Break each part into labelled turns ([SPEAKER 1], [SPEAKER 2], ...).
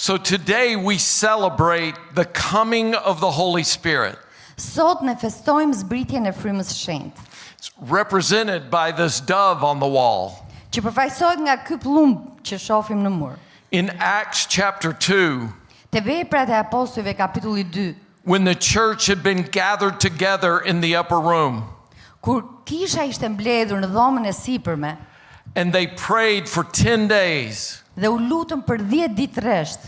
[SPEAKER 1] So today we celebrate the coming of the Holy Spirit.
[SPEAKER 2] Sot ne festojmë zbritjen e Frymës së Shenjtë,
[SPEAKER 1] It's represented by this dove on the wall.
[SPEAKER 2] që përfaqësohet nga ky plumb që shohim në mur.
[SPEAKER 1] In Acts chapter 2,
[SPEAKER 2] Te Veprat e Apostujve kapitulli 2,
[SPEAKER 1] when the church had been gathered together in the upper room,
[SPEAKER 2] kur kisha ishte mbledhur në dhomën e sipërme
[SPEAKER 1] and they prayed for 10 days,
[SPEAKER 2] dhe u lutën për 10 ditë rresht,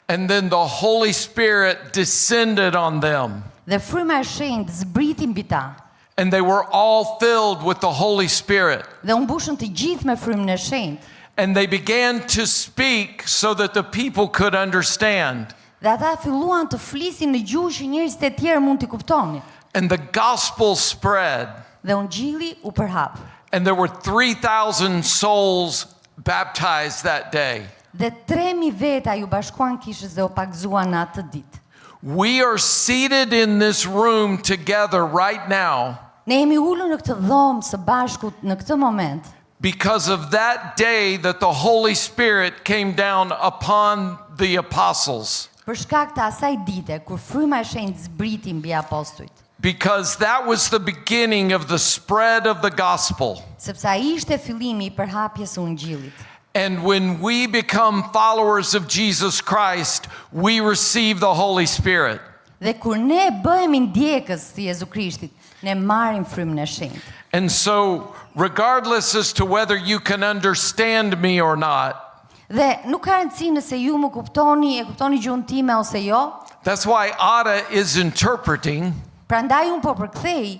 [SPEAKER 1] and then the Holy Spirit descended on them,
[SPEAKER 2] dhe Fryma e Shenjtë zbriti mbi ta,
[SPEAKER 1] and they were all filled with the Holy Spirit.
[SPEAKER 2] dhe u mbushën të gjithë me Frymën e Shenjtë.
[SPEAKER 1] And they began to speak so that the people could understand.
[SPEAKER 2] Dhe ata filluan të flisin në gjuhë që njerëzit e tjerë mund t'i kuptonin.
[SPEAKER 1] And the gospel spread.
[SPEAKER 2] Dhe ungjilli u përhap.
[SPEAKER 1] And there were 3,000 souls baptized that day.
[SPEAKER 2] Dhe 3.000 veta ju bashkuan kishës dhe u pagzuan në atë ditë.
[SPEAKER 1] We are seated in this room together right now
[SPEAKER 2] Ne jemi ulur në këtë dhomë së bashku në këtë moment,
[SPEAKER 1] because of that day that the Holy Spirit came down upon the apostles.
[SPEAKER 2] për shkak të asaj dite kur Fryma e Shenjtë zbriti mbi apostujt.
[SPEAKER 1] Because that was the beginning of the spread of the gospel.
[SPEAKER 2] Sepse ai ishte fillimi I përhapjes së ungjillit.
[SPEAKER 1] And when we become followers of Jesus Christ, we receive the Holy Spirit.
[SPEAKER 2] Dhe kur ne bëhemi ndjekës të Jezu Krishtit, ne marrim Frymën e Shenjtë.
[SPEAKER 1] And so, regardless as to whether you can understand me or not,
[SPEAKER 2] Dhe nuk ka rëndësi nëse ju më kuptoni, e kuptoni gjuhën time ose jo.
[SPEAKER 1] that's why Ada is interpreting.
[SPEAKER 2] Prandaj unë po përkthej,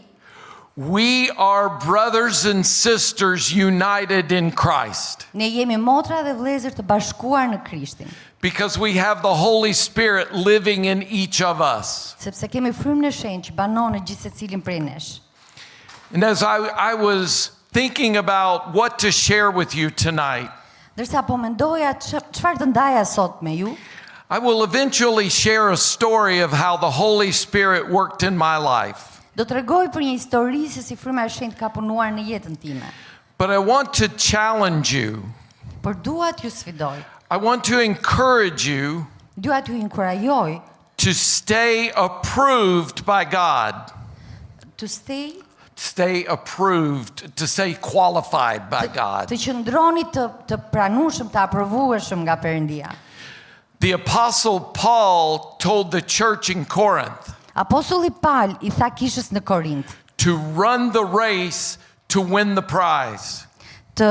[SPEAKER 1] We are brothers and sisters united in Christ
[SPEAKER 2] ne jemi motra dhe vëllezër të bashkuar në Krishtin,
[SPEAKER 1] because we have the Holy Spirit living in each of us.
[SPEAKER 2] sepse kemi Frymën e Shenjtë që banon në gjithë secilin prej nesh.
[SPEAKER 1] And as I was thinking about what to share with you tonight,
[SPEAKER 2] Ndërsa po mendoja çfarë të ndaja sot me ju,
[SPEAKER 1] I will eventually share a story of how the Holy Spirit worked in my life.
[SPEAKER 2] do të rregoj për një histori se si Fryma e Shenjtë ka punuar në jetën time.
[SPEAKER 1] But I want to challenge you.
[SPEAKER 2] Por dua t'ju sfidoj,
[SPEAKER 1] I want to encourage you
[SPEAKER 2] dua t'ju inkurajoj
[SPEAKER 1] to stay approved by God.
[SPEAKER 2] to
[SPEAKER 1] Stay approved, to stay qualified by God.
[SPEAKER 2] të qëndroni të pranueshëm, të aprovueshëm nga Perëndia.
[SPEAKER 1] The Apostle Paul told the church in Corinth
[SPEAKER 2] Apostulli Paul I tha kishës në Korint
[SPEAKER 1] to run the race to win the prize,
[SPEAKER 2] të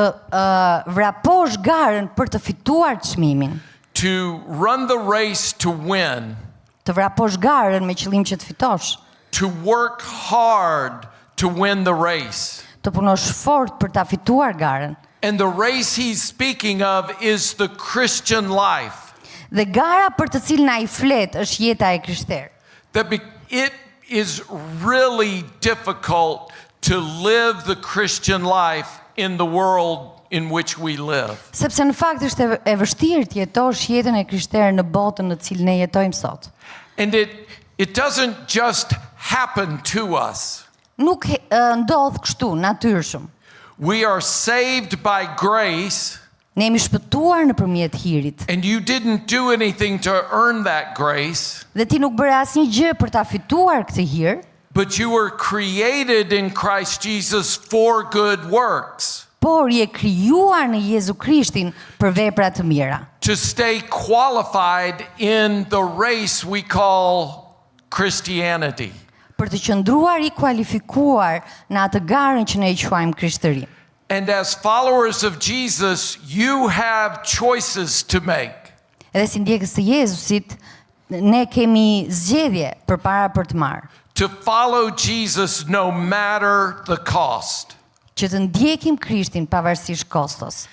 [SPEAKER 2] vraposh garën për të fituar çmimin,
[SPEAKER 1] to run the race to win,
[SPEAKER 2] të vraposh garën me qëllim që të fitosh,
[SPEAKER 1] to work hard to win the race.
[SPEAKER 2] të punosh fort për ta fituar garën.
[SPEAKER 1] And the race he's speaking of is the Christian life.
[SPEAKER 2] Dhe gara për të cilën ai flet është jeta e krishterë.
[SPEAKER 1] It is really difficult to live the Christian life in the world in which we live.
[SPEAKER 2] Sepse në fakt është e vështirë të jetosh jetën e krishterë në botën në cilën ne jetojmë sot.
[SPEAKER 1] And it doesn't just happen to us.
[SPEAKER 2] Nuk ndodh kështu natyrshëm.
[SPEAKER 1] We are saved by grace,
[SPEAKER 2] Ne jemi shpëtuar nëpërmjet hirit.
[SPEAKER 1] and you didn't do anything to earn that grace,
[SPEAKER 2] Dhe ti nuk bëre asnjë gjë për ta fituar këtë hir,
[SPEAKER 1] but you were created in Christ Jesus for good works,
[SPEAKER 2] por je krijuar në Jezu Krishtin për vepra të mira.
[SPEAKER 1] to stay qualified in the race we call Christianity.
[SPEAKER 2] Për të qëndruar I kualifikuar në atë garën që ne e quajmë krishtëri.
[SPEAKER 1] And as followers of Jesus, you have choices to make.
[SPEAKER 2] Edhe si ndjekës të Jezusit, ne kemi zgjedhje përpara për të marrë.
[SPEAKER 1] To follow Jesus no matter the cost.
[SPEAKER 2] Që të ndjekim Krishtin pavarësisht kostos.